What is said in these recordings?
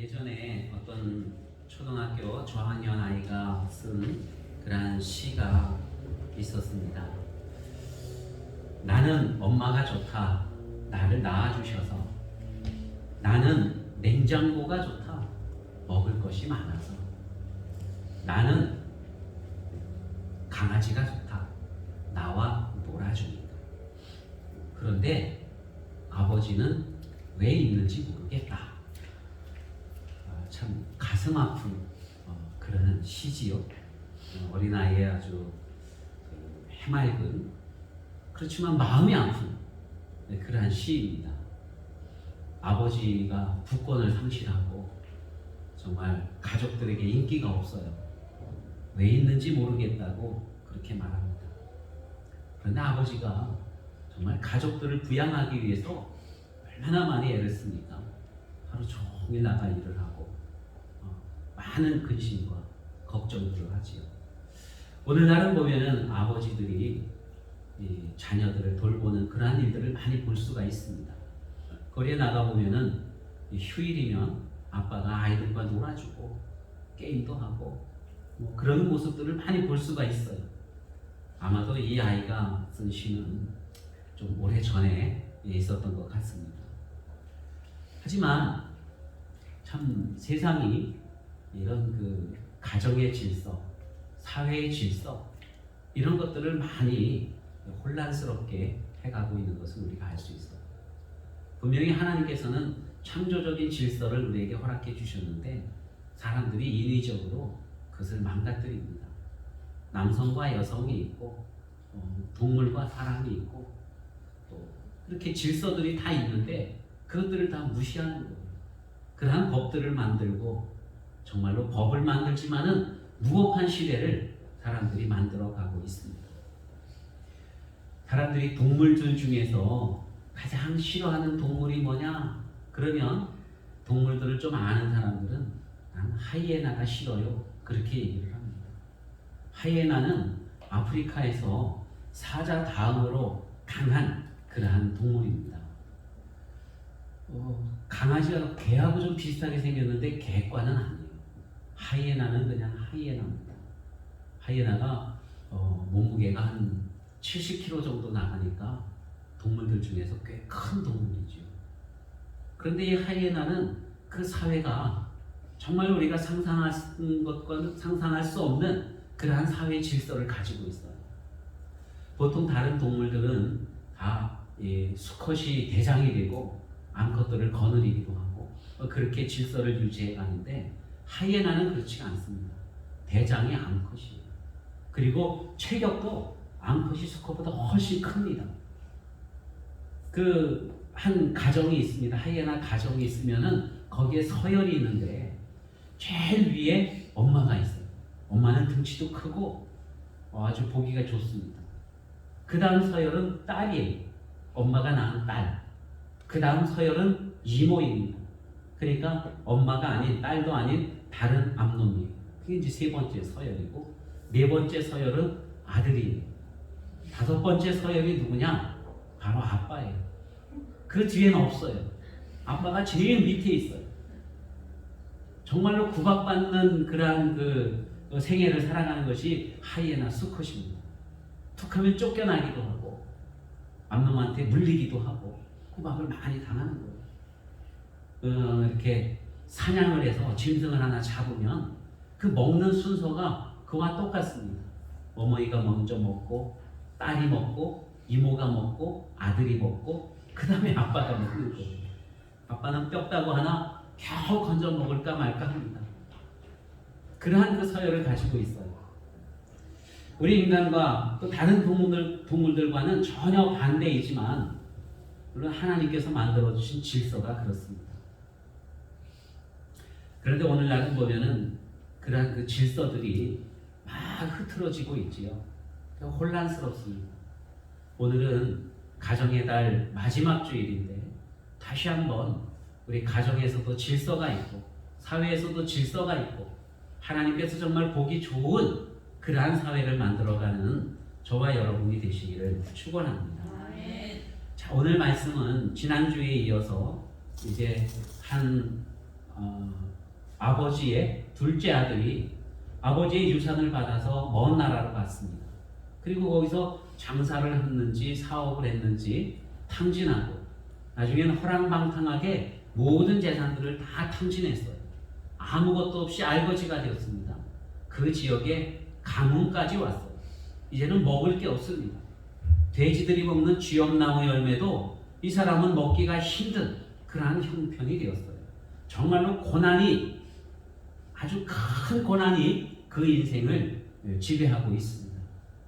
예전에 어떤 초등학교 저학년 아이가 쓴 그러한 시가 있었습니다. 나는 엄마가 좋다. 나를 낳아주셔서. 나는 냉장고가 좋다. 먹을 것이 많아서. 나는 강아지가 좋다. 나와 놀아주니까. 그런데 아버지는 왜 있는지 모르겠다. 참 가슴 아픈 그런 시지요. 어린아이의 아주 해맑은, 그렇지만 마음이 아픈 그러한 시입니다. 아버지가 부권을 상실하고 정말 가족들에게 인기가 없어요. 왜 있는지 모르겠다고 그렇게 말합니다. 그런데 아버지가 정말 가족들을 부양하기 위해서 얼마나 많이 애를 씁니까? 하루 종일 나가 일을 하고 많은 근심과 걱정들을 하지요. 오늘날은 보면은 아버지들이 이 자녀들을 돌보는 그러한 일들을 많이 볼 수가 있습니다. 거리에 나가 보면은 휴일이면 아빠가 아이들과 놀아주고 게임도 하고 뭐 그런 모습들을 많이 볼 수가 있어요. 아마도 이 아이가 쓴 시는 좀 오래 전에 있었던 것 같습니다. 하지만 참 세상이 이런 그 가정의 질서, 사회의 질서 이런 것들을 많이 혼란스럽게 해가고 있는 것을 우리가 알 수 있어요. 분명히 하나님께서는 창조적인 질서를 우리에게 허락해 주셨는데 사람들이 인위적으로 그것을 망가뜨립니다. 남성과 여성이 있고 동물과 사람이 있고 또 이렇게 질서들이 다 있는데 그것들을 다 무시하는 거예요. 그러한 법들을 만들고 정말로 법을 만들지만은 무법한 시대를 사람들이 만들어가고 있습니다. 사람들이 동물들 중에서 가장 싫어하는 동물이 뭐냐? 그러면 동물들을 좀 아는 사람들은 난 하이에나가 싫어요. 그렇게 얘기를 합니다. 하이에나는 아프리카에서 사자 다음으로 강한 그러한 동물입니다. 강아지가 개하고 좀 비슷하게 생겼는데 개과는 아니에요. 하이에나는 그냥 하이에나입니다. 하이에나가 몸무게가 한 70kg 정도 나가니까 동물들 중에서 꽤 큰 동물이죠. 그런데 이 하이에나는 그 사회가 정말 우리가 상상할 것과는 상상할 수 없는 그러한 사회 질서를 가지고 있어요. 보통 다른 동물들은 다 수컷이 대장이 되고 암컷들을 거느리기도 하고 그렇게 질서를 유지해 가는데 하이에나는 그렇지가 않습니다. 대장이 암컷이에요. 그리고 체격도 암컷이 수컷보다 훨씬 큽니다. 그 한 가정이 있습니다. 하이에나 가정이 있으면은 거기에 서열이 있는데 제일 위에 엄마가 있어요. 엄마는 등치도 크고 아주 보기가 좋습니다. 그 다음 서열은 딸이에요. 엄마가 낳은 딸. 그 다음 서열은 이모입니다. 그러니까 엄마가 아닌 딸도 아닌 다른 암놈이에요. 그게 이제 세 번째 서열이고 네 번째 서열은 아들이에요. 다섯 번째 서열이 누구냐? 바로 아빠예요. 그 뒤에는 없어요. 아빠가 제일 밑에 있어요. 정말로 구박받는 그러한 그 생애를 살아가는 것이 하이에나 수컷입니다. 툭하면 쫓겨나기도 하고 암놈한테 물리기도 하고 구박을 많이 당하는 거예요. 이렇게 사냥을 해서 짐승을 하나 잡으면 그 먹는 순서가 그와 똑같습니다. 어머니가 먼저 먹고 딸이 먹고 이모가 먹고 아들이 먹고 그 다음에 아빠가 먹는 거예요. 아빠는 뼈다고 하나 겨우 건져 먹을까 말까 합니다. 그러한 그 서열을 가지고 있어요. 우리 인간과 또 다른 동물들과는 전혀 반대이지만 물론 하나님께서 만들어주신 질서가 그렇습니다. 그런데 오늘날은 보면은 그러한 그 질서들이 막 흐트러지고 있지요. 혼란스럽습니다. 오늘은 가정의 달 마지막 주일인데 다시 한번 우리 가정에서도 질서가 있고 사회에서도 질서가 있고 하나님께서 정말 보기 좋은 그러한 사회를 만들어가는 저와 여러분이 되시기를 축원합니다. 자, 오늘 말씀은 지난주에 이어서 이제 한 아버지의 둘째 아들이 아버지의 유산을 받아서 먼 나라로 갔습니다. 그리고 거기서 장사를 했는지 사업을 했는지 탕진하고 나중에는 허랑방탕하게 모든 재산들을 다 탕진했어요. 아무것도 없이 알거지가 되었습니다. 그 지역에 가뭄까지 왔어요. 이제는 먹을 게 없습니다. 돼지들이 먹는 쥐엄나무 열매도 이 사람은 먹기가 힘든 그러한 형편이 되었어요. 정말로 고난이, 아주 큰 고난이 그 인생을 지배하고 있습니다.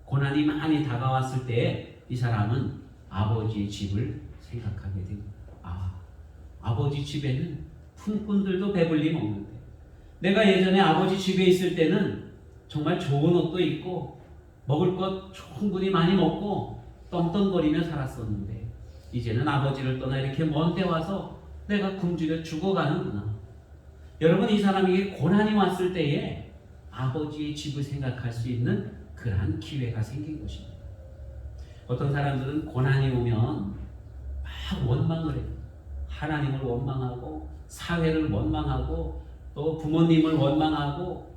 고난이 많이 다가왔을 때 이 사람은 아버지의 집을 생각하게 됩니다. 아버지 집에는 품꾼들도 배불리 먹는데, 내가 예전에 아버지 집에 있을 때는 정말 좋은 옷도 입고 먹을 것 충분히 많이 먹고 떵떵거리며 살았었는데, 이제는 아버지를 떠나 이렇게 먼 데 와서 내가 굶주려 죽어가는구나. 여러분, 이 사람에게 고난이 왔을 때에 아버지의 집을 생각할 수 있는 그러한 기회가 생긴 것입니다. 어떤 사람들은 고난이 오면 막 원망을 해요. 하나님을 원망하고 사회를 원망하고 또 부모님을 원망하고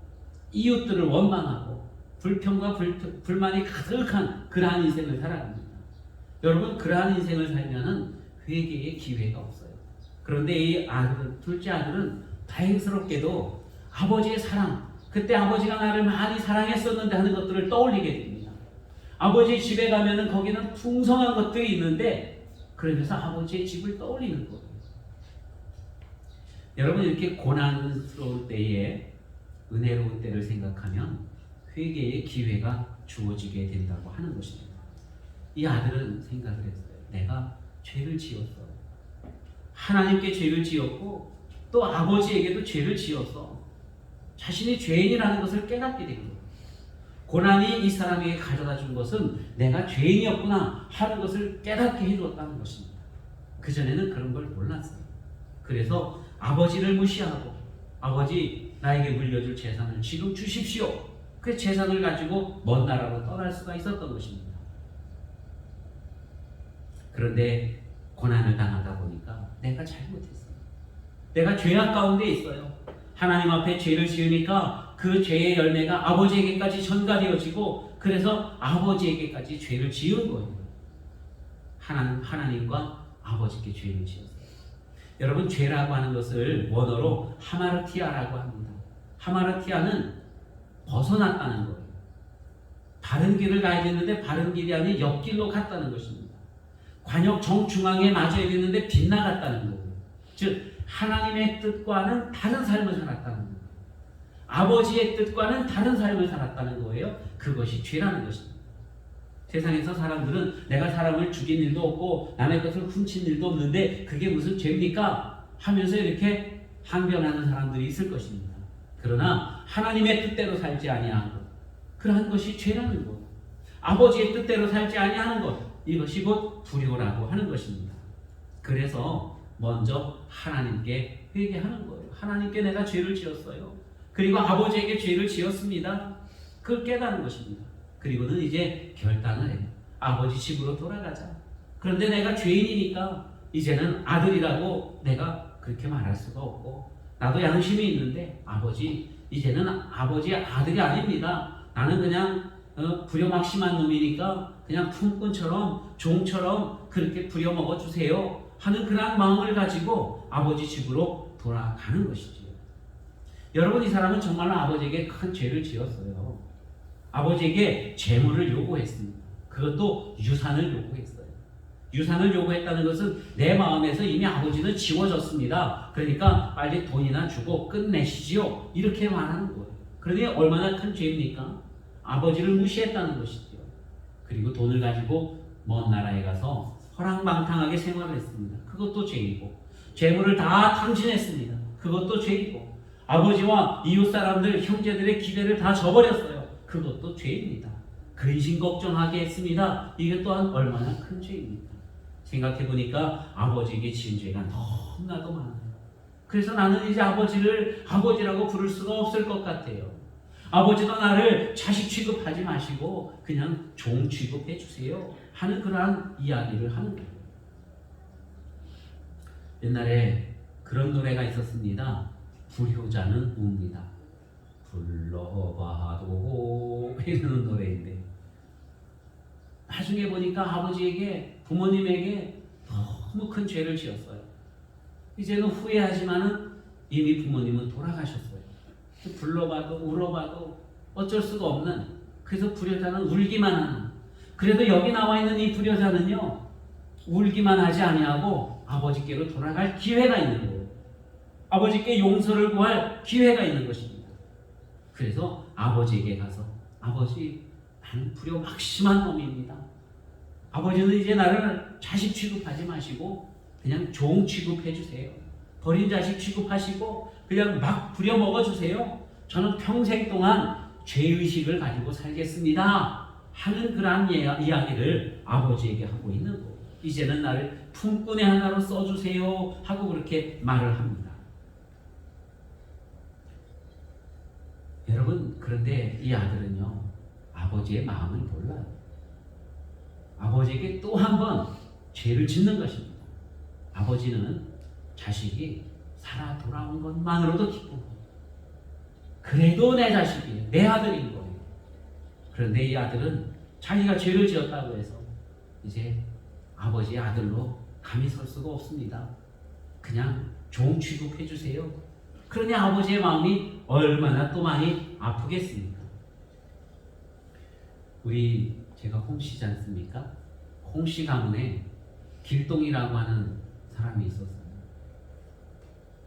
이웃들을 원망하고 불평과 불만이 가득한 그러한 인생을 살아갑니다. 여러분, 그러한 인생을 살면은 회개의 기회가 없어요. 그런데 이 둘째 아들은 다행스럽게도 아버지의 사랑, 그때 아버지가 나를 많이 사랑했었는데 하는 것들을 떠올리게 됩니다. 아버지 집에 가면은 거기는 풍성한 것들이 있는데, 그러면서 아버지의 집을 떠올리는 거예요. 여러분, 이렇게 고난스러울 때에 은혜로운 때를 생각하면 회개의 기회가 주어지게 된다고 하는 것입니다. 이 아들은 생각을 했어요. 내가 죄를 지었어. 하나님께 죄를 지었고 또 아버지에게도 죄를 지었어. 자신이 죄인이라는 것을 깨닫게 된 거예요. 고난이 이 사람에게 가져다 준 것은 내가 죄인이었구나 하는 것을 깨닫게 해주었다는 것입니다. 그전에는 그런 걸 몰랐어요. 그래서 아버지를 무시하고, 아버지 나에게 물려줄 재산을 지금 주십시오. 그 재산을 가지고 먼 나라로 떠날 수가 있었던 것입니다. 그런데 고난을 당하다 보니까 내가 잘못했어요. 내가 죄악 가운데 있어요. 하나님 앞에 죄를 지으니까 그 죄의 열매가 아버지에게까지 전가되어지고, 그래서 아버지에게까지 죄를 지은 거예요. 하나님과 아버지께 죄를 지었어요. 여러분, 죄라고 하는 것을 원어로 하마르티아라고 합니다. 하마르티아는 벗어났다는 거예요. 바른 길을 가야 되는데 바른 길이 아닌 옆길로 갔다는 것입니다. 관역 정중앙에 맞아야겠는데 빗나갔다는 거예요. 즉 하나님의 뜻과는 다른 삶을 살았다는 거예요. 아버지의 뜻과는 다른 삶을 살았다는 거예요. 그것이 죄라는 것입니다. 세상에서 사람들은 내가 사람을 죽인 일도 없고 남의 것을 훔친 일도 없는데 그게 무슨 죄입니까? 하면서 이렇게 항변하는 사람들이 있을 것입니다. 그러나 하나님의 뜻대로 살지 아니하는 것, 그러한 것이 죄라는 것, 아버지의 뜻대로 살지 아니하는 것, 이것이 곧 불효라고 하는 것입니다. 그래서 먼저 하나님께 회개하는 거예요. 하나님께 내가 죄를 지었어요. 그리고 아버지에게 죄를 지었습니다. 그걸 깨닫는 것입니다. 그리고는 이제 결단을 해요. 아버지 집으로 돌아가자. 그런데 내가 죄인이니까 이제는 아들이라고 내가 그렇게 말할 수가 없고, 나도 양심이 있는데 아버지, 이제는 아버지의 아들이 아닙니다. 나는 그냥 부려막심한 놈이니까 그냥 품꾼처럼 종처럼 그렇게 부려먹어 주세요 하는 그런 마음을 가지고 아버지 집으로 돌아가는 것이지요. 여러분, 이 사람은 정말로 아버지에게 큰 죄를 지었어요. 아버지에게 재물을 요구했습니다. 그것도 유산을 요구했어요. 유산을 요구했다는 것은 내 마음에서 이미 아버지는 지워졌습니다. 그러니까 빨리 돈이나 주고 끝내시지요. 이렇게 말하는 거예요. 그러니 얼마나 큰 죄입니까? 아버지를 무시했다는 것이죠. 그리고 돈을 가지고 먼 나라에 가서 허랑방탕하게 생활을 했습니다. 그것도 죄이고, 재물을 다 탕진했습니다. 그것도 죄이고, 아버지와 이웃 사람들, 형제들의 기대를 다 저버렸어요. 그것도 죄입니다. 근심 걱정하게 했습니다. 이게 또한 얼마나 큰 죄입니까? 생각해보니까 아버지에게 지은 죄가 너무나도 많아요. 그래서 나는 이제 아버지를 아버지라고 부를 수가 없을 것 같아요. 아버지도 나를 자식 취급하지 마시고 그냥 종 취급해 주세요 하는 그러한 이야기를 하는 거예요. 옛날에 그런 노래가 있었습니다. 불효자는 웁니다. 불러봐도 이러는 노래인데, 나중에 보니까 아버지에게, 부모님에게 너무 큰 죄를 지었어요. 이제는 후회하지만은 이미 부모님은 돌아가셨어요. 불러봐도 울어봐도 어쩔 수가 없는, 그래서 불효자는 울기만 하는. 그래도 여기 나와 있는 이 불효자는요, 울기만 하지 아니하고 아버지께로 돌아갈 기회가 있는 거예요. 아버지께 용서를 구할 기회가 있는 것입니다. 그래서 아버지에게 가서, 아버지, 나는 불효막심한 놈입니다. 아버지는 이제 나를 자식 취급하지 마시고 그냥 종 취급해 주세요. 버린 자식 취급하시고 그냥 막 부려먹어 주세요. 저는 평생 동안 죄의식을 가지고 살겠습니다 하는 그러한 이야기를 아버지에게 하고 있는 거예요. 이제는 나를 품꾼의 하나로 써주세요 하고 그렇게 말을 합니다. 여러분, 그런데 이 아들은요, 아버지의 마음을 몰라요. 아버지에게 또 한 번 죄를 짓는 것입니다. 아버지는 자식이 살아 돌아온 것만으로도 기쁘고, 그래도 내 자식이에요, 내 아들인 거예요. 그런데 이 아들은 자기가 죄를 지었다고 해서 이제 아버지의 아들로 감히 설 수가 없습니다. 그냥 종 취급해 주세요. 그러니 아버지의 마음이 얼마나 또 많이 아프겠습니까? 제가 홍씨지 않습니까? 홍씨 가문에 길동이라고 하는 사람이 있었어요.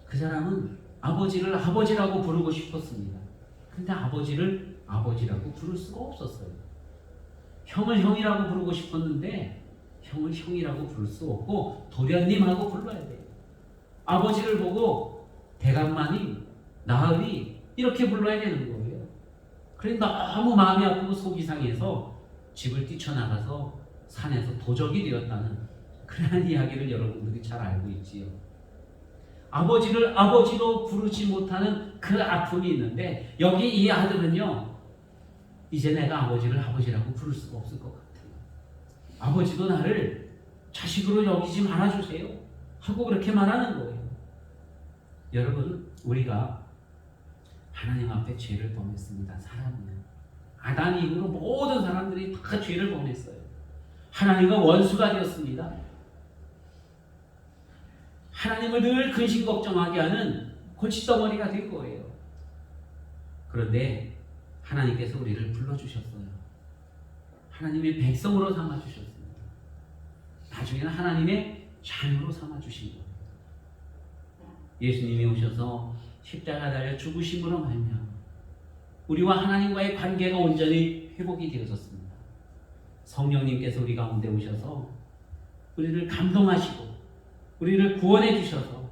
그 사람은 아버지를 아버지라고 부르고 싶었습니다. 근데 아버지를 아버지라고 부를 수가 없었어요. 형을 형이라고 부르고 싶었는데 형을 형이라고 부를 수 없고 도련님하고 불러야 돼요. 아버지를 보고 대감마님, 나으리 이렇게 불러야 되는 거예요. 그러니까 너무 마음이 아프고 속이 상해서 집을 뛰쳐나가서 산에서 도적이 되었다는 그런 이야기를 여러분들이 잘 알고 있지요. 아버지를 아버지로 부르지 못하는 그 아픔이 있는데, 여기 이 아들은요, 이제 내가 아버지를 아버지라고 부를 수가 없을 것 같아요. 아버지도 나를 자식으로 여기지 말아주세요 하고 그렇게 말하는 거예요. 여러분, 우리가 하나님 앞에 죄를 범했습니다. 사람이요. 아담 이후로 모든 사람들이 다 죄를 범했어요. 하나님과 원수가 되었습니다. 하나님을 늘 근심 걱정하게 하는 골칫덩어리가 된 거예요. 그런데 하나님께서 우리를 불러주셨어요. 하나님의 백성으로 삼아주셨습니다. 나중에는 하나님의 자녀로 삼아주신 거예요. 예수님이 오셔서 십자가 달려 죽으심으로 말미암아 우리와 하나님과의 관계가 온전히 회복이 되어졌습니다. 성령님께서 우리 가운데 오셔서 우리를 감동하시고 우리를 구원해 주셔서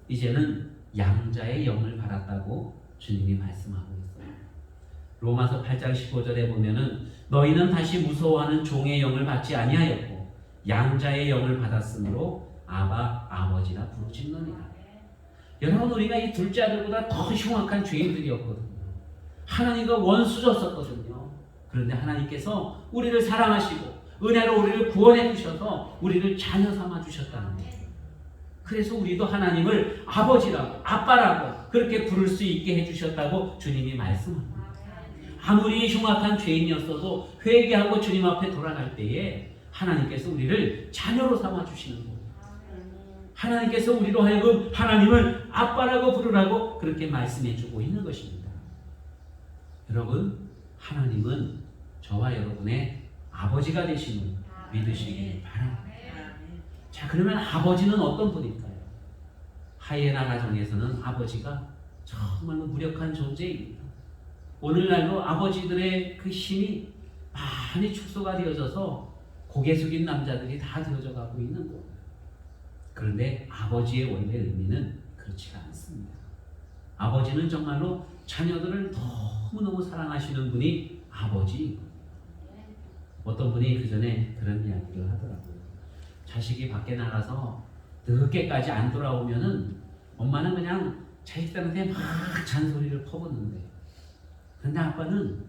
이제는 양자의 영을 받았다고 주님이 말씀하고 있어요. 로마서 8장 15절에 보면은 너희는 다시 무서워하는 종의 영을 받지 아니하였고 양자의 영을 받았으므로 아바 아버지라 부르짖느니라. 여러분, 우리가 이 둘째 아들보다 더 흉악한 죄인들이었거든요. 하나님과 원수졌었거든요. 그런데 하나님께서 우리를 사랑하시고 은혜로 우리를 구원해 주셔서 우리를 자녀 삼아 주셨다는 거예요. 그래서 우리도 하나님을 아버지라고 아빠라고 그렇게 부를 수 있게 해주셨다고 주님이 말씀합니다. 아무리 흉악한 죄인이었어도 회개하고 주님 앞에 돌아갈 때에 하나님께서 우리를 자녀로 삼아 주시는 거예요. 하나님께서 우리로 하여금 하나님을 아빠라고 부르라고 그렇게 말씀해 주고 있는 것입니다. 여러분, 하나님은 저와 여러분의 아버지가 되심을 믿으시길 바랍니다. 자, 그러면 아버지는 어떤 분일까요? 하이에나 가정에서는 아버지가 정말로 무력한 존재입니다. 오늘날도 아버지들의 그 힘이 많이 축소가 되어져서 고개 숙인 남자들이 다 되어져 가고 있는 거예요. 그런데 아버지의 원래 의미는 그렇지가 않습니다. 아버지는 정말로 자녀들을 너무너무 사랑하시는 분이 아버지이거든요. 어떤 분이 그 전에 그런 이야기를 하더라고요. 자식이 밖에 나가서 늦게까지 안 돌아오면은 엄마는 그냥 자식들한테 막 잔소리를 퍼붓는데, 근데 아빠는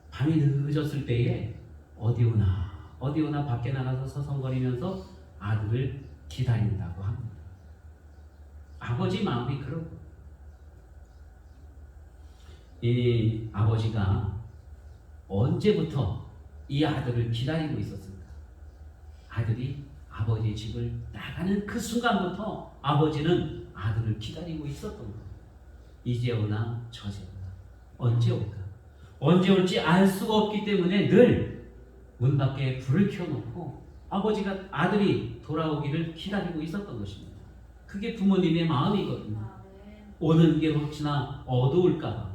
밤이 늦었을 때에 어디 오나 밖에 나가서 서성거리면서 아들을 기다린다고 합니다. 아버지 마음이 그러고 이 아버지가 언제부터 이 아들을 기다리고 있었을까? 아들이 아버지의 집을 나가는 그 순간부터 아버지는 아들을 기다리고 있었던 거예요. 이제 오나 저제 오나 언제 올까? 언제 올지 알 수가 없기 때문에 늘 문 밖에 불을 켜놓고 아버지가 아들이 돌아오기를 기다리고 있었던 것입니다. 그게 부모님의 마음이거든요. 오는 게 혹시나 어두울까봐,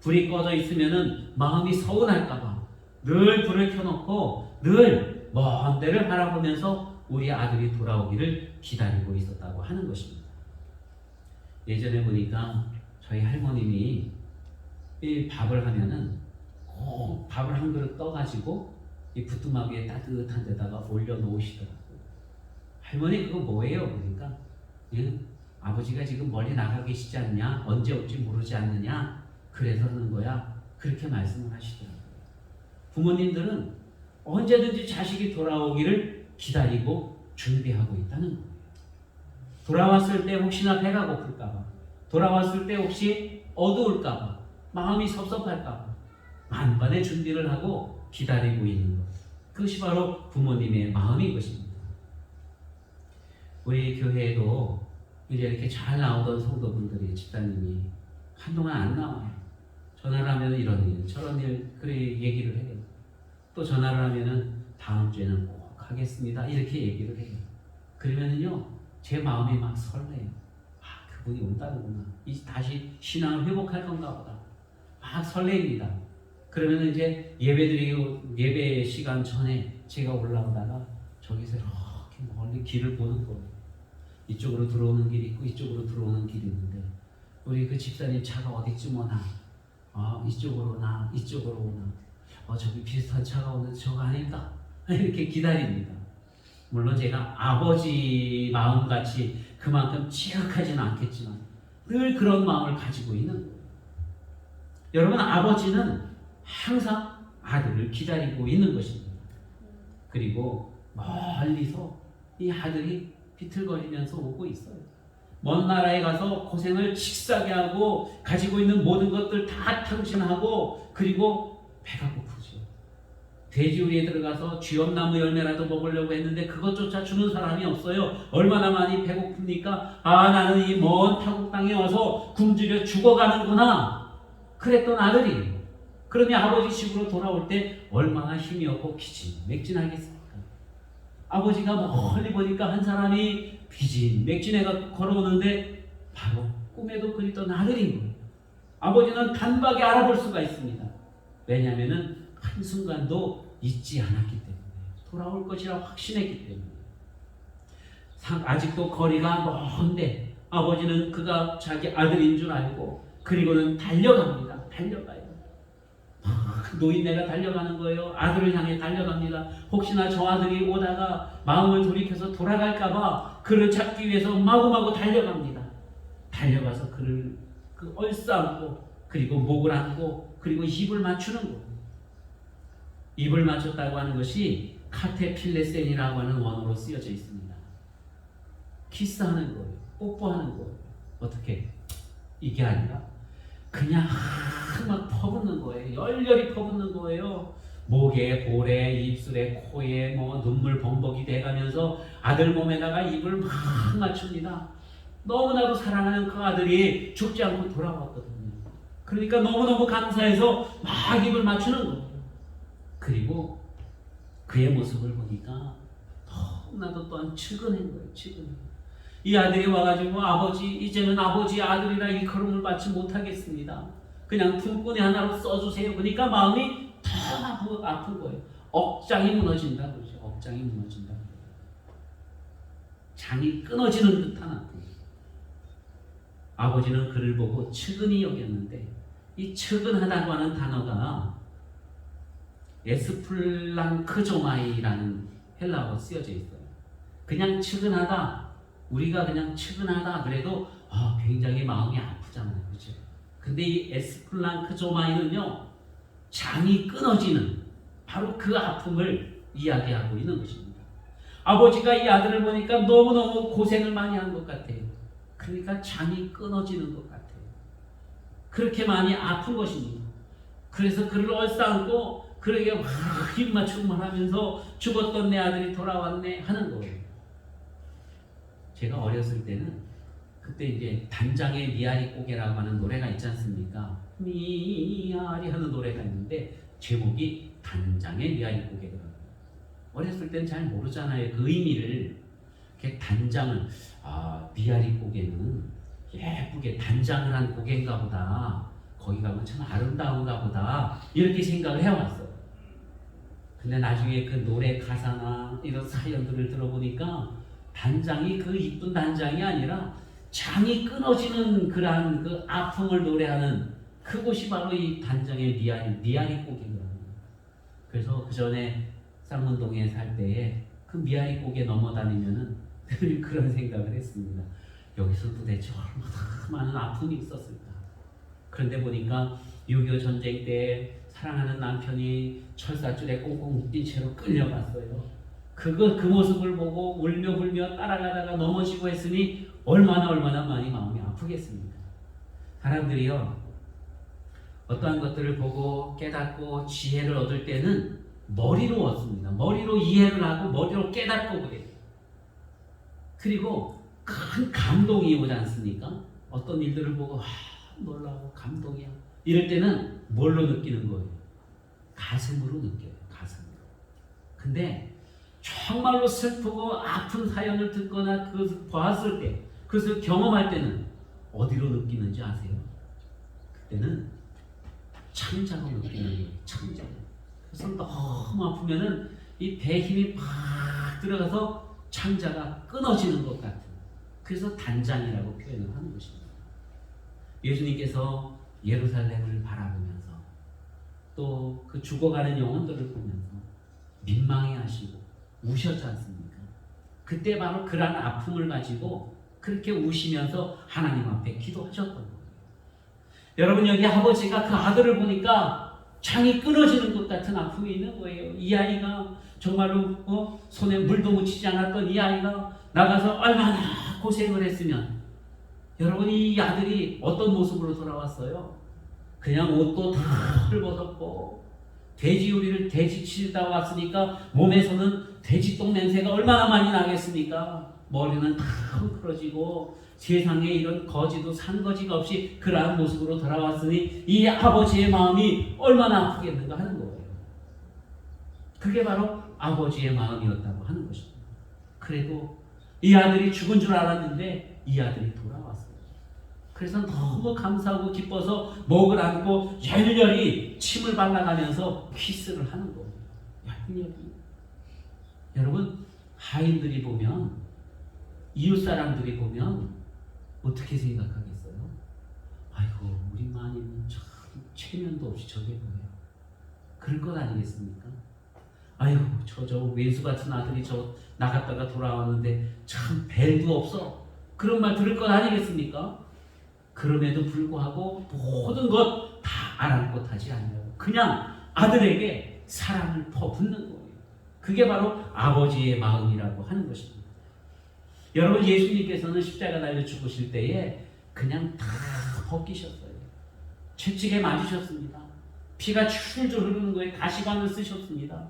불이 꺼져 있으면은 마음이 서운할까봐 늘 불을 켜놓고 늘 먼 데를 바라보면서 우리 아들이 돌아오기를 기다리고 있었다고 하는 것입니다. 예전에 보니까 저희 할머님이 이 밥을 하면은 꼭 밥을 한 그릇 떠가지고 이 부뚜막 위에 따뜻한 데다가 올려놓으시더라고요. 할머니 그거 뭐예요? 그러니까 아버지가 지금 멀리 나가 계시지 않냐? 언제 올지 모르지 않느냐? 그래서 하는 거야. 그렇게 말씀을 하시더라고요. 부모님들은 언제든지 자식이 돌아오기를 기다리고 준비하고 있다는 거예요. 돌아왔을 때 혹시나 배가 고플까봐, 돌아왔을 때 혹시 어두울까봐, 마음이 섭섭할까봐 만반의 준비를 하고 기다리고 있는 것. 그것이 바로 부모님의 마음인 것입니다. 우리 교회에도 이제 이렇게 잘 나오던 성도분들이, 집사님이 한동안 안 나와요. 전화를 하면 이런 일, 저런 일, 그래 얘기를 해요. 또 전화를 하면은 다음 주에는 꼭 하겠습니다. 이렇게 얘기를 해요. 그러면은요, 제 마음이 막 설레요. 아, 그분이 온다는구나. 다시 신앙을 회복할 건가 보다. 막 설레입니다. 그러면 이제 예배 시간 전에 제가 올라오다가 저기서 이렇게 멀리 길을 보는 거예요. 이쪽으로 들어오는 길이 있고 이쪽으로 들어오는 길이 있는데 우리 그 집사님 차가 어디쯤 오나? 이쪽으로 오나? 이쪽으로 오나? 저기 비슷한 차가 오는데 저거 아닌가? 이렇게 기다립니다. 물론 제가 아버지 마음같이 그만큼 지극하지는 않겠지만 늘 그런 마음을 가지고 있는 거예요. 여러분, 아버지는 항상 아들을 기다리고 있는 것입니다. 그리고 멀리서 이 아들이 비틀거리면서 오고 있어요. 먼 나라에 가서 고생을 칙싸게 하고 가지고 있는 모든 것들 다 탕진하고 그리고 배가 고프죠. 돼지우리에 들어가서 쥐엄나무 열매라도 먹으려고 했는데 그것조차 주는 사람이 없어요. 얼마나 많이 배고픕니까? 나는 이 먼 타국 땅에 와서 굶주려 죽어가는구나. 그랬던 아들이 그러니 아버지 집으로 돌아올 때 얼마나 힘이 없고 기진맥진하겠습니까? 아버지가 멀리 보니까 한 사람이 기진맥진해가 걸어오는데 바로 꿈에도 그리던 아들인 거예요. 아버지는 단박에 알아볼 수가 있습니다. 왜냐하면 한순간도 잊지 않았기 때문에, 돌아올 것이라 확신했기 때문에. 아직도 거리가 먼데 아버지는 그가 자기 아들인 줄 알고 그리고는 달려갑니다. 달려가요. 노인네가 달려가는 거예요. 아들을 향해 달려갑니다. 혹시나 저 아들이 오다가 마음을 돌이켜서 돌아갈까봐 그를 잡기 위해서 마구마구 달려갑니다. 달려가서 그를 얼싸안고 그리고 목을 안고 그리고 입을 맞추는 거예요. 입을 맞췄다고 하는 것이 카테필레센이라고 하는 원어로 쓰여져 있습니다. 키스하는 거예요. 뽀뽀하는 거예요. 어떻게? 이게 아니라 그냥 막 퍼붓는 거예요. 열렬히 퍼붓는 거예요. 목에, 볼에, 입술에, 코에 눈물 범벅이 돼가면서 아들 몸에다가 입을 막 맞춥니다. 너무나도 사랑하는 그 아들이 죽지 않고 돌아왔거든요. 그러니까 너무너무 감사해서 막 입을 맞추는 거예요. 그리고 그의 모습을 보니까 너무나도 또한 측은한 거예요. 측은해. 이 아들이 와가지고 아버지, 이제는 아버지 아들이라 이 걸음을 받지 못하겠습니다. 그냥 품꾼이 하나로 써주세요. 그러니까 마음이 더 아픈 거예요. 억장이 무너진다 그러죠. 억장이 무너진다. 장이 끊어지는 듯한 아픔. 아버지는 그를 보고 측은히 여겼는데 이 측은하다고 하는 단어가 에스플랑크조마이라는 헬라어로 쓰여져 있어요. 그냥 측은하다, 우리가 그냥 측은하다 그래도 굉장히 마음이 아프잖아요. 그렇죠? 근데 이 에스플랑크조마이는요, 장이 끊어지는 바로 그 아픔을 이야기하고 있는 것입니다. 아버지가 이 아들을 보니까 너무너무 고생을 많이 한 것 같아요. 그러니까 장이 끊어지는 것 같아요. 그렇게 많이 아픈 것입니다. 그래서 그를 얼싸안고 그에게 막 입맞춤을 하면서 죽었던 내 아들이 돌아왔네 하는 거예요. 제가 어렸을 때는 그때 이제 단장의 미아리 고개라고 하는 노래가 있지 않습니까? 미아리 하는 노래가 있는데 제목이 단장의 미아리 고개더라고요. 어렸을 때는 잘 모르잖아요. 그 의미를. 단장을 미아리 고개는 예쁘게 단장을 한 고개인가 보다. 거기 가면 참 아름다운가 보다. 이렇게 생각을 해왔어요. 근데 나중에 그 노래 가사나 이런 사연들을 들어보니까 단장이 그 이쁜 단장이 아니라 장이 끊어지는 그러한 그 아픔을 노래하는 그곳이 바로 이 단장의 미아리 고개거든요. 그래서 그 전에 쌍문동에 살 때에 그 미아리 고개 넘어다니면은 늘 그런 생각을 했습니다. 여기서 도대체 얼마나 많은 아픔이 있었을까. 그런데 보니까 6.25 전쟁 때 사랑하는 남편이 철사줄에 꽁꽁 묶인 채로 끌려갔어요. 그 모습을 보고 울며 불며 따라가다가 넘어지고 했으니 얼마나 많이 마음이 아프겠습니까? 사람들이요, 어떠한 것들을 보고 깨닫고 지혜를 얻을 때는 머리로 얻습니다. 머리로 이해를 하고 머리로 깨닫고 그래요. 그리고 큰 감동이 오지 않습니까? 어떤 일들을 보고 놀라워 감동이야. 이럴 때는 뭘로 느끼는 거예요? 가슴으로 느껴요. 가슴으로. 근데 정말로 슬프고 아픈 사연을 듣거나 그것을 봤을 때, 그것을 경험할 때는 어디로 느끼는지 아세요? 그때는 창자로 느끼는 거예요. 창자. 그래서 너무 아프면은 이 배에 힘이 팍 들어가서 창자가 끊어지는 것 같은. 그래서 단장이라고 표현을 하는 것입니다. 예수님께서 예루살렘을 바라보면서 또 그 죽어가는 영혼들을 보면서 민망해하시고 우셨지 않습니까? 그때 바로 그러한 아픔을 가지고 그렇게 우시면서 하나님 앞에 기도하셨던 거예요. 여러분, 여기 아버지가 그 아들을 보니까 창이 끊어지는 것 같은 아픔이 있는 거예요. 이 아이가 정말로 손에 물도 묻히지 않았던 이 아이가 나가서 얼마나 고생을 했으면, 여러분, 이 아들이 어떤 모습으로 돌아왔어요? 그냥 옷도 다 헐벗었고 돼지우리를 돼지 치다 왔으니까 몸에서는 돼지똥 냄새가 얼마나 많이 나겠습니까? 머리는 다 헝클어지고 세상에 이런 거지도 산거지가 없이 그러한 모습으로 돌아왔으니 이 아버지의 마음이 얼마나 아프겠는가 하는 거예요. 그게 바로 아버지의 마음이었다고 하는 것입니다. 그래도 이 아들이 죽은 줄 알았는데 이 아들이 돌아왔어요. 그래서 너무 감사하고 기뻐서 목을 안고 열렬히 침을 발라가면서 키스를 하는 거예요. 열렬히. 여러분, 하인들이 보면, 이웃 사람들이 보면 어떻게 생각하겠어요? 아이고, 우리 마님은 참 체면도 없이 저게 뭐예요? 그럴 것 아니겠습니까? 아이고, 저 왼수 같은 아들이 저 나갔다가 돌아왔는데 참 벨도 없어. 그런 말 들을 것 아니겠습니까? 그럼에도 불구하고 모든 것 다 아랑곳하지 않냐고 그냥 아들에게 사랑을 퍼붓는 거예요. 그게 바로 아버지의 마음이라고 하는 것입니다. 여러분, 예수님께서는 십자가 달려 죽으실 때에 그냥 다 벗기셨어요. 채찍에 맞으셨습니다. 피가 줄줄 흐르는 거에 가시관을 쓰셨습니다.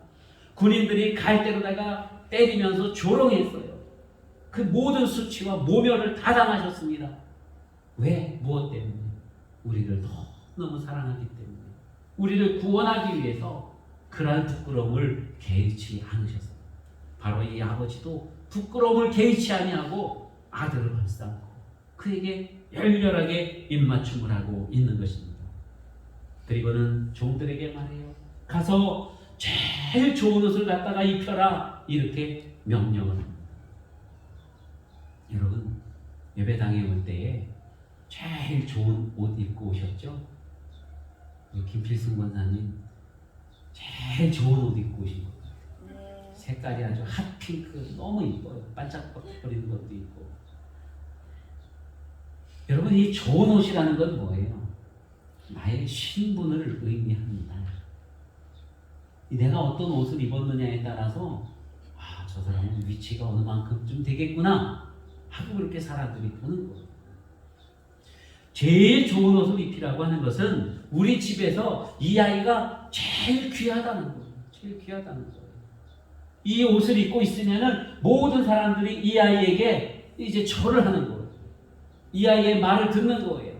군인들이 갈대로다가 때리면서 조롱했어요. 그 모든 수치와 모멸을 다 당하셨습니다. 왜? 무엇 때문에? 우리를 너무 사랑하기 때문에, 우리를 구원하기 위해서 그러한 부끄러움을 개의치 않으셨어요. 바로 이 아버지도 부끄러움을 개의치 아니하고 아들을 발싸고 그에게 열렬하게 입맞춤을 하고 있는 것입니다. 그리고는 종들에게 말해요. 가서 제일 좋은 옷을 갖다가 입혀라, 이렇게 명령을 합니다. 여러분, 예배당에 올 때에 제일 좋은 옷 입고 오셨죠? 김필승 권사님 제일 좋은 옷 입고 오신 거예요. 색깔이 아주 핫핑크, 너무 이뻐요. 반짝거리는 것도 있고. 여러분, 이 좋은 옷이라는 건 뭐예요? 나의 신분을 의미합니다. 내가 어떤 옷을 입었느냐에 따라서 저 사람은 위치가 어느 만큼쯤 되겠구나 하고 그렇게 사람들이 보는 거예요. 제일 좋은 옷을 입히라고 하는 것은 우리 집에서 이 아이가 제일 귀하다는 거예요. 제일 귀하다는 거예요. 이 옷을 입고 있으면은 모든 사람들이 이 아이에게 이제 절을 하는 거예요. 이 아이의 말을 듣는 거예요.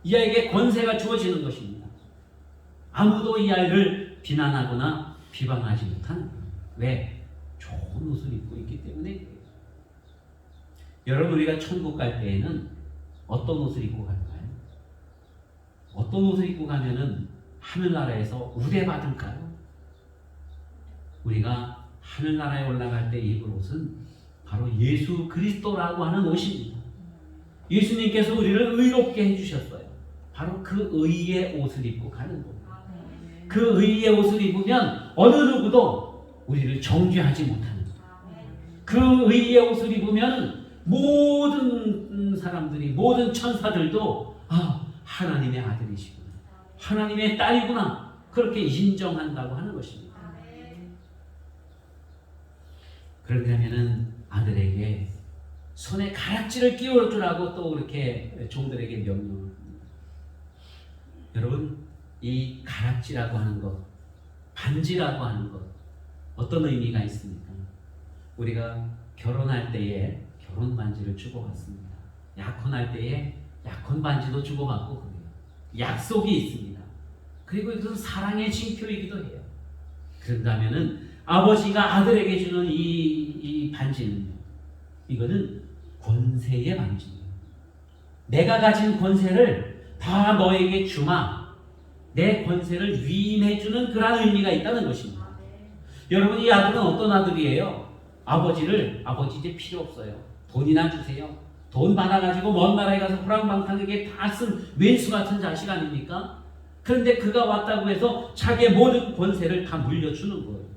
이 아이에게 권세가 주어지는 것입니다. 아무도 이 아이를 비난하거나 비방하지 못하는 거예요. 왜? 좋은 옷을 입고 있기 때문에 그래요. 여러분, 우리가 천국 갈 때에는 어떤 옷을 입고 갈까요? 어떤 옷을 입고 가면은 하늘나라에서 우대받을까요? 우리가 하늘나라에 올라갈 때 입을 옷은 바로 예수 그리스도라고 하는 옷입니다. 예수님께서 우리를 의롭게 해주셨어요. 바로 그 의의 옷을 입고 가는 겁니다. 그 의의 옷을 입으면 어느 누구도 우리를 정죄하지 못하는 거예요. 그 의의 옷을 입으면 모든 사람들이, 모든 천사들도 하나님의 아들이시구나, 하나님의 딸이구나, 그렇게 인정한다고 하는 것입니다. 그러려면은 아들에게 손에 가락지를 끼울 주라고 또 이렇게 종들에게 명령합니다. 여러분, 이 가락지라고 하는 것, 반지라고 하는 것, 어떤 의미가 있습니까? 우리가 결혼할 때에 결혼 반지를 주고받습니다. 약혼할 때에 약혼 반지도 주고받고 그래요. 약속이 있습니다. 그리고 이것은 사랑의 징표이기도 해요. 그런다면은 아버지가 아들에게 주는 이 반지는, 이거는 권세의 반지예요. 내가 가진 권세를 다 너에게 주마, 내 권세를 위임해주는 그런 의미가 있다는 것입니다. 여러분, 이 아들은 어떤 아들이에요? 아버지 이제 필요 없어요. 돈이나 주세요. 돈 받아가지고 먼 나라에 가서 호랑방탕에게 다 쓴 왼수 같은 자식 아닙니까? 그런데 그가 왔다고 해서 자기의 모든 권세를 다 물려주는 거예요.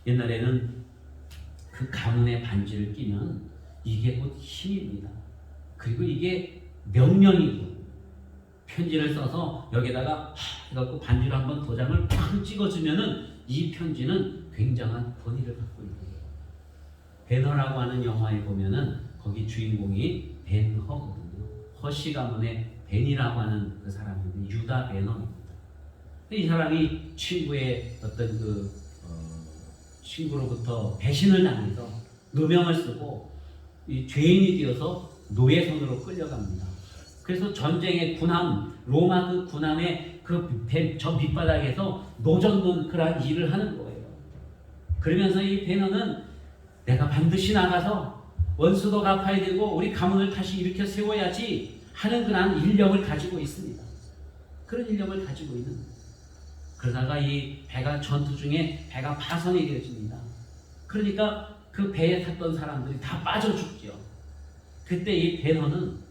옛날에는 그 가문의 반지를 끼면 이게 곧 힘입니다. 그리고 이게 명령이고, 편지를 써서 여기다가 해갖고 반지로 한번 도장을 팍 찍어주면은 이 편지는 굉장한 권위를 갖고 있는 거예요. 배너라고 하는 영화에 보면은 거기 주인공이 벤허거든요. 허씨 가문의 벤이라고 하는 그 사람인데, 유다 배너입니다. 이 사람이 친구의 어떤 친구로부터 배신을 당해서 누명을 쓰고 이 죄인이 되어서 노예 손으로 끌려갑니다. 그래서 전쟁의 군함, 로마 그 군함의 저 밑바닥에서 노젓는 그런 일을 하는 거예요. 그러면서 이 베너는 내가 반드시 나가서 원수도 갚아야 되고 우리 가문을 다시 일으켜 세워야지 하는 그런 인력을 가지고 있습니다. 그런 인력을 가지고 있는 거예요. 그러다가 이 배가 전투 중에 배가 파손이 되어집니다. 그러니까 그 배에 탔던 사람들이 다 빠져 죽죠. 그때 이 베너는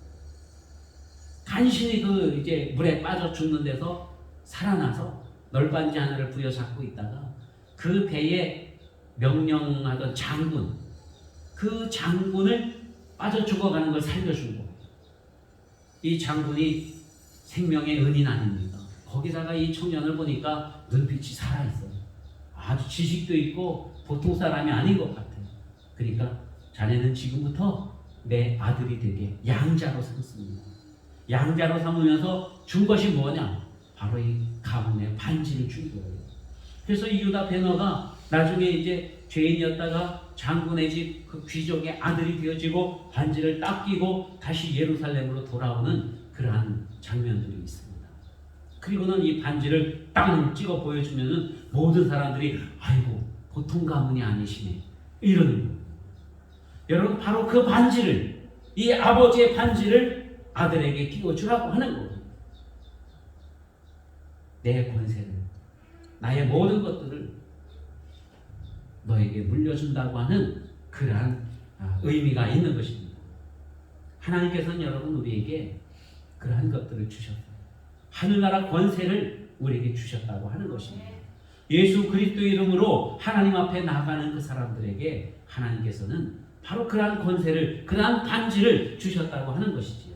간신히 이제 물에 빠져 죽는 데서 살아나서 널빤지 하나를 부여잡고 있다가 그 배에 명령하던 장군, 그 장군을 빠져 죽어가는 걸 살려준 거예요. 이 장군이 생명의 은인 아닙니까? 거기다가 이 청년을 보니까 눈빛이 살아있어요. 아주 지식도 있고 보통 사람이 아닌 것 같아요. 그러니까 자네는 지금부터 내 아들이 되게 양자로 삼습니다. 양자로 삼으면서 준 것이 뭐냐? 바로 이 가문의 반지를 준 거예요. 그래서 이 유다 베너가 나중에 이제 죄인이었다가 장군의 집 그 귀족의 아들이 되어지고 반지를 딱 끼고 다시 예루살렘으로 돌아오는 그러한 장면들이 있습니다. 그리고는 이 반지를 땅 찍어 보여주면은 모든 사람들이 아이고 보통 가문이 아니시네 이러는 거예요. 여러분, 바로 그 반지를, 이 아버지의 반지를 아들에게 끼워주라고 하는 거예요. 내 권세를, 나의 모든 것들을 너에게 물려준다고 하는 그러한 의미가 있는 것입니다. 하나님께서는 여러분 우리에게 그러한 것들을 주셨어요. 하늘나라 권세를 우리에게 주셨다고 하는 것입니다. 예수 그리스도의 이름으로 하나님 앞에 나가는 그 사람들에게 하나님께서는 바로 그러한 권세를, 그러한 반지를 주셨다고 하는 것이지요.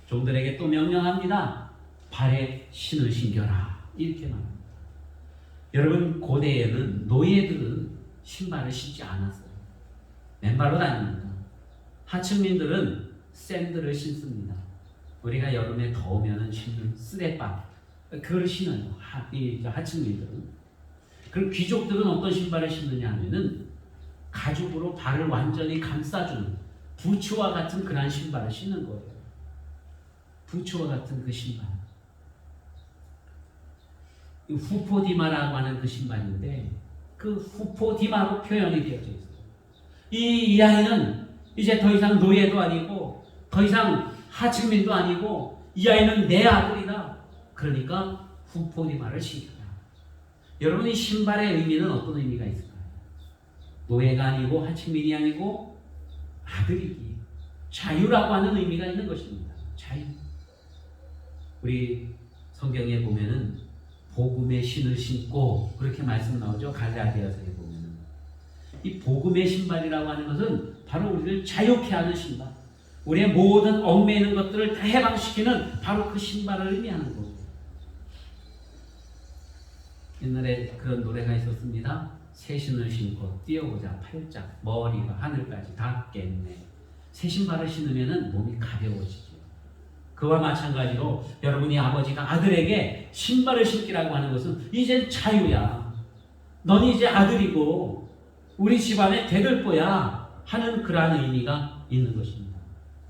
종들에게 또 명령합니다. 발에 신을 신겨라, 이렇게 말합니다. 여러분, 고대에는 노예들은 신발을 신지 않았어요. 맨발로 다닙니다. 하층민들은 샌들을 신습니다. 우리가 여름에 더우면 신는 쓰레빠, 그걸 신어요. 하층민들은. 그럼 귀족들은 어떤 신발을 신느냐 하면은 가죽으로 발을 완전히 감싸주는 부츠와 같은 그런 신발을 신는 거예요. 부츠와 같은 그 신발. 후포디마라고 하는 그 신발인데 그 후포디마로 표현이 되어져 있어요. 이 아이는 이제 더 이상 노예도 아니고 더 이상 하층민도 아니고 이 아이는 내 아들이다. 그러니까 후포디마를 신겨라. 여러분, 이 신발의 의미는 어떤 의미가 있을까요? 노예가 아니고 하층민이 아니고 아들이기, 자유라고 하는 의미가 있는 것입니다. 자유. 우리 성경에 보면은 복음의 신을 신고 그렇게 말씀 나오죠. 갈라디아서에 보면은 이 복음의 신발이라고 하는 것은 바로 우리를 자유케 하는 신발, 우리의 모든 얽매이는 것들을 다 해방시키는 바로 그 신발을 의미하는 거예요. 옛날에 그런 노래가 있었습니다. 새 신을 신고 뛰어보자 팔짝 머리가 하늘까지 닿겠네. 새 신발을 신으면 몸이 가벼워지죠. 그와 마찬가지로 여러분이 아버지가 아들에게 신발을 신기라고 하는 것은 이젠 자유야. 넌 이제 아들이고 우리 집안의 대들보야 하는 그러한 의미가 있는 것입니다.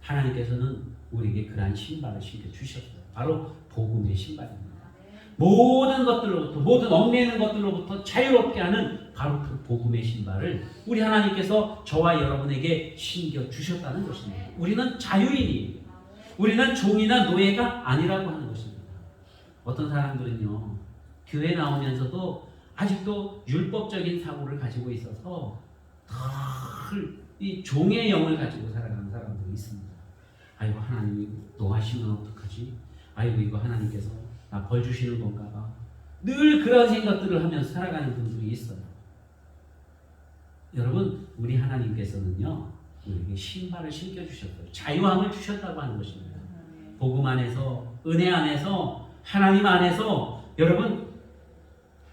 하나님께서는 우리에게 그러한 신발을 신겨주셨어요. 바로 복음의 신발입니다. 모든 것들로부터, 모든 얽매이는 것들로부터 자유롭게 하는 바로 그 복음의 신발을 우리 하나님께서 저와 여러분에게 신겨주셨다는 것입니다. 우리는 자유인이에요. 우리는 종이나 노예가 아니라고 하는 것입니다. 어떤 사람들은요, 교회 나오면서도 아직도 율법적인 사고를 가지고 있어서 이 종의 영을 가지고 살아가는 사람들이 있습니다. 아이고, 하나님이 노하시면 어떡하지? 아이고, 이거 하나님께서 나 벌 주시는 건가 봐. 늘 그런 생각들을 하면서 살아가는 분들이 있어요. 여러분, 우리 하나님께서는요, 우리에게 신발을 신겨주셨어요. 자유함을 주셨다고 하는 것입니다. 복음 안에서, 은혜 안에서, 하나님 안에서 여러분,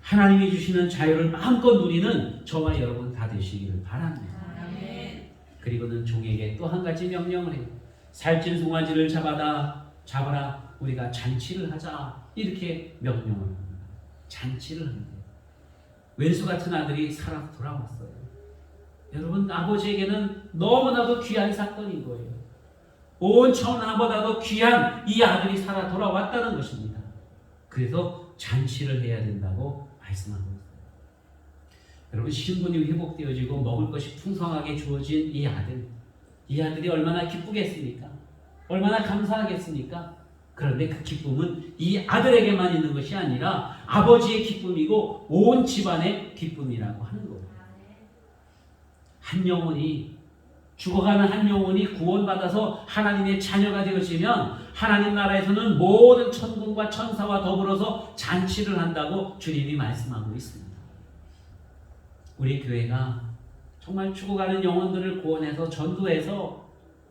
하나님이 주시는 자유를 마음껏 누리는 저와 여러분 다 되시기를 바랍니다. 그리고는 종에게 또 한 가지 명령을 해요. 살찐 송아지를 잡아라. 우리가 잔치를 하자. 이렇게 명령을 합니다. 잔치를 한대요. 왼수 같은 아들이 살아 돌아왔어요. 여러분, 아버지에게는 너무나도 귀한 사건인 거예요. 온 천하보다도 귀한 이 아들이 살아 돌아왔다는 것입니다. 그래서 잔치를 해야 된다고 말씀하고 있어요. 여러분, 신분이 회복되어지고 먹을 것이 풍성하게 주어진 이 아들이 얼마나 기쁘겠습니까? 얼마나 감사하겠습니까? 그런데 그 기쁨은 이 아들에게만 있는 것이 아니라 아버지의 기쁨이고 온 집안의 기쁨이라고 하는 거예요. 한 영혼이, 죽어가는 한 영혼이 구원받아서 하나님의 자녀가 되어지면 하나님 나라에서는 모든 천군과 천사와 더불어서 잔치를 한다고 주님이 말씀하고 있습니다. 우리 교회가 정말 죽어가는 영혼들을 구원해서 전도해서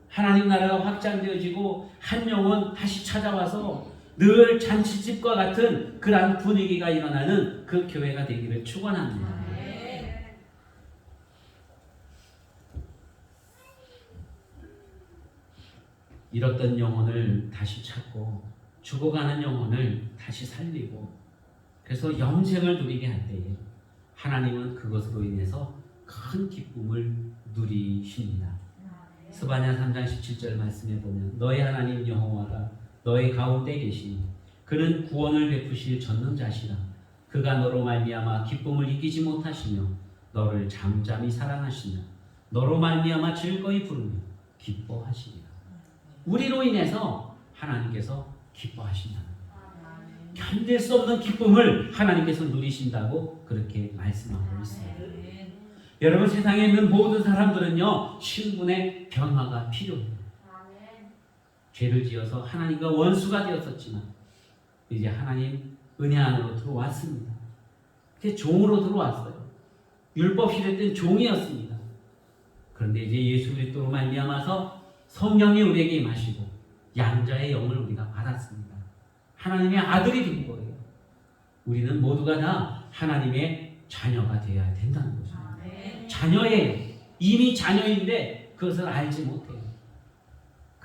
하나님 나라가 확장되어지고 한 영혼 다시 찾아와서 늘 잔치집과 같은 그러한 분위기가 일어나는 그 교회가 되기를 축원합니다. 잃었던 영혼을 다시 찾고 죽어가는 영혼을 다시 살리고 그래서 영생을 누리게 할 때에 하나님은 그것으로 인해서 큰 기쁨을 누리십니다. 스바냐 3장 17절 말씀에 보면 너의 하나님 여호와가 너의 가운데 계시니 그는 구원을 베푸실 전능자시라. 그가 너로 말미암아 기쁨을 이기지 못하시며 너를 잠잠히 사랑하시며 너로 말미암아 즐거이 부르며 기뻐하시리라. 우리로 인해서 하나님께서 기뻐하신다. 견딜 수 없는 기쁨을 하나님께서 누리신다고 그렇게 말씀하고 있습니다. 여러분, 세상에 있는 모든 사람들은요, 신분의 변화가 필요해요. 죄를 지어서 하나님과 원수가 되었었지만 이제 하나님 은혜 안으로 들어왔습니다. 그게 종으로 들어왔어요. 율법 시대 때는 종이었습니다. 그런데 이제 예수 그리스도로 말미암아서 성령이 우리에게 임하시고 양자의 영을 우리가 받았습니다. 하나님의 아들이 된 거예요. 우리는 모두가 다 하나님의 자녀가 되어야 된다는 거죠. 자녀예요. 이미 자녀인데 그것을 알지 못해요.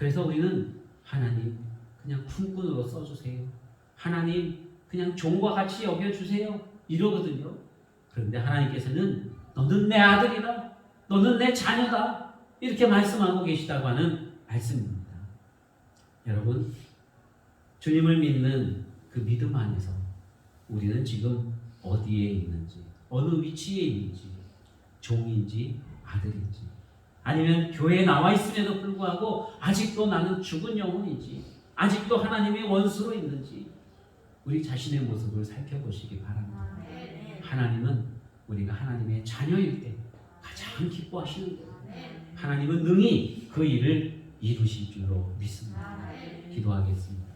그래서 우리는 하나님 그냥 품꾼으로 써주세요. 하나님 그냥 종과 같이 여겨주세요. 이러거든요. 그런데 하나님께서는 너는 내 아들이다. 너는 내 자녀다. 이렇게 말씀하고 계시다고 하는 말씀입니다. 여러분, 주님을 믿는 그 믿음 안에서 우리는 지금 어디에 있는지, 어느 위치에 있는지, 종인지 아들인지, 아니면 교회에 나와 있음에도 불구하고 아직도 나는 죽은 영혼인지, 아직도 하나님의 원수로 있는지 우리 자신의 모습을 살펴보시기 바랍니다. 하나님은 우리가 하나님의 자녀일 때 가장 기뻐하시는 거예요. 하나님은 능히 그 일을 이루실 줄로 믿습니다. 기도하겠습니다.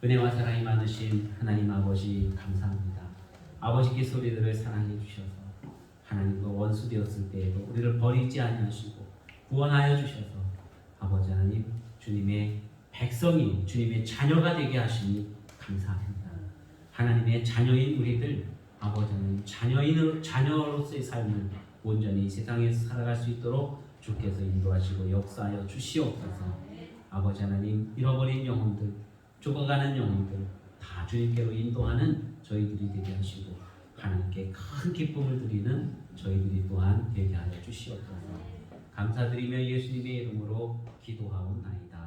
은혜와 사랑이 많으신 하나님 아버지 감사합니다. 아버지께서 우리들을 사랑해 주셔서 하나님과 원수 되었을 때에도 우리를 버리지 아니하시고 구원하여 주셔서 아버지 하나님 주님의 백성이 주님의 자녀가 되게 하시니 감사합니다. 하나님의 자녀인 우리들 아버지 하나님 자녀로서의 삶을 온전히 세상에서 살아갈 수 있도록 주께서 인도하시고 역사하여 주시옵소서. 아버지 하나님 잃어버린 영혼들, 죽어가는 영혼들 다 주님께로 인도하는 저희들이 되게 하시고 하나님께 큰 기쁨을 드리는 저희들이 또한 되게 하여 주시옵소서. 감사드리며 예수님의 이름으로 기도하옵나이다.